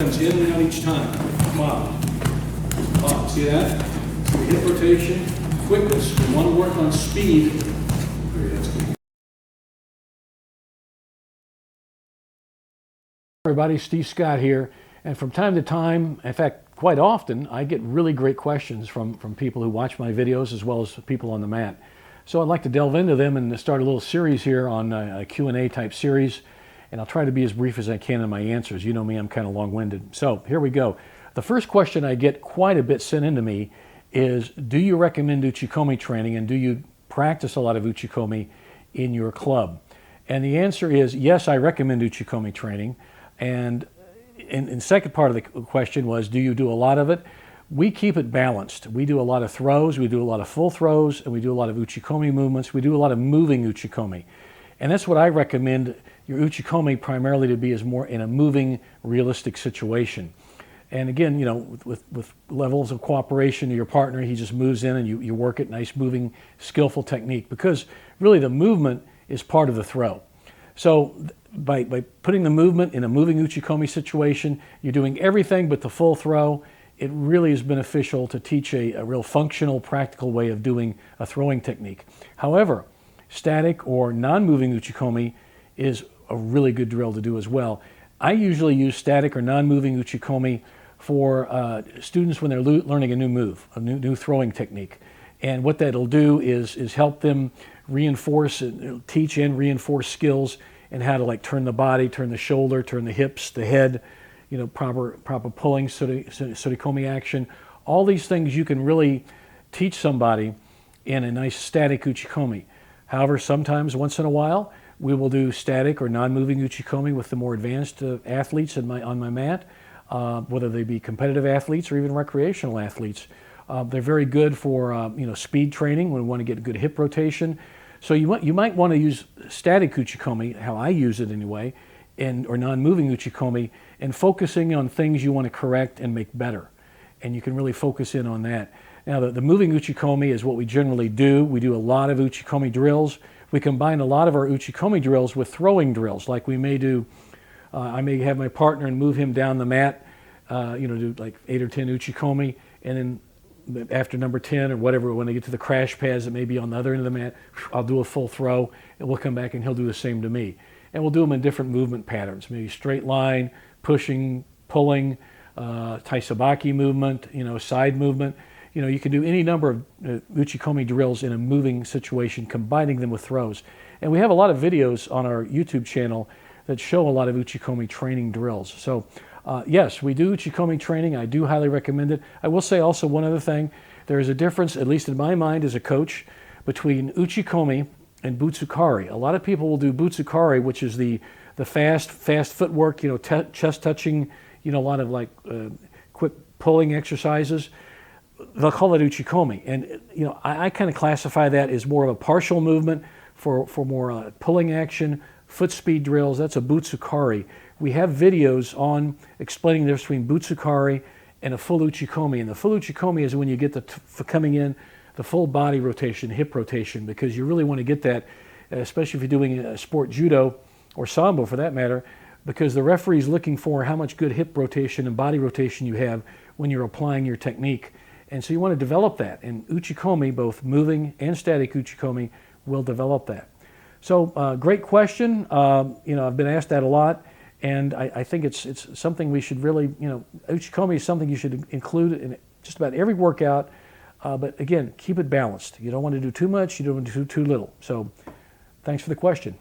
Comes in and out each time. Come on. Come on. See that? See the hip rotation, quickness. We want to work on speed. Everybody, Steve Scott here, and from time to time, in fact, quite often, I get really great questions from people who watch my videos as well as people on the mat. So I'd like to delve into them and start a little series here on a Q&A type series, and I'll try to be as brief as I can in my answers. You know me, I'm kind of long-winded. So here we go. The first question I get quite a bit sent into me is, do you recommend Uchikomi training, and do you practice a lot of Uchikomi in your club? And the answer is yes, I recommend Uchikomi training. And the second part of the question was, do you do a lot of it? We keep it balanced. We do a lot of throws, we do a lot of full throws, and we do a lot of Uchikomi movements. We do a lot of moving Uchikomi. And that's what I recommend your Uchikomi primarily to be, is more in a moving, realistic situation. And again, you know, with levels of cooperation to your partner, he just moves in and you work it, nice moving, skillful technique, because really the movement is part of the throw. So by putting the movement in a moving Uchikomi situation, you're doing everything but the full throw. It really is beneficial to teach a real functional, practical way of doing a throwing technique. However, static or non-moving Uchikomi is a really good drill to do as well. I usually use static or non-moving Uchikomi for students when they're learning a new move, a new throwing technique. And what that'll do is help them reinforce, teach and reinforce skills and how to like turn the body, turn the shoulder, turn the hips, the head, you know, proper pulling, surikomi action. All these things you can really teach somebody in a nice static Uchikomi. However, sometimes, once in a while, we will do static or non-moving Uchikomi with the more advanced athletes on my mat, whether they be competitive athletes or even recreational athletes. They're very good for you know, speed training when we want to get good hip rotation. So you might want to use static Uchikomi, how I use it anyway, or non-moving Uchikomi, and focusing on things you want to correct and make better. And you can really focus in on that. Now the moving Uchikomi is what we generally do. We do a lot of Uchikomi drills. We combine a lot of our Uchikomi drills with throwing drills, like we may do, I may have my partner and move him down the mat, you know, do like 8 or 10 Uchikomi, and then after number 10 or whatever, when I get to the crash pads that may be on the other end of the mat, I'll do a full throw, and we'll come back and he'll do the same to me. And we'll do them in different movement patterns, maybe straight line, pushing, pulling, taisabaki movement, you know, side movement. You know, you can do any number of Uchikomi drills in a moving situation, combining them with throws. And we have a lot of videos on our YouTube channel that show a lot of Uchikomi training drills. So yes, we do Uchikomi training. I do highly recommend it. I will say also one other thing. There is a difference, at least in my mind as a coach, between Uchikomi and Butsukari. A lot of people will do Butsukari, which is the fast footwork, you know, chest touching, you know, a lot of like quick pulling exercises. They'll call it Uchikomi. And, you know, I kind of classify that as more of a partial movement for more pulling action, foot speed drills. That's a Butsukari. We have videos on explaining the difference between Butsukari and a full Uchikomi. And the full Uchikomi is when you get for coming in, the full body rotation, hip rotation, because you really want to get that, especially if you're doing a sport judo or sambo for that matter, because the referee is looking for how much good hip rotation and body rotation you have when you're applying your technique. And so you want to develop that. And Uchikomi, both moving and static Uchikomi, will develop that. So great question. You know, I've been asked that a lot. And I think it's something we should really, you know, Uchikomi is something you should include in just about every workout. But again, keep it balanced. You don't want to do too much, you don't want to do too little. So thanks for the question.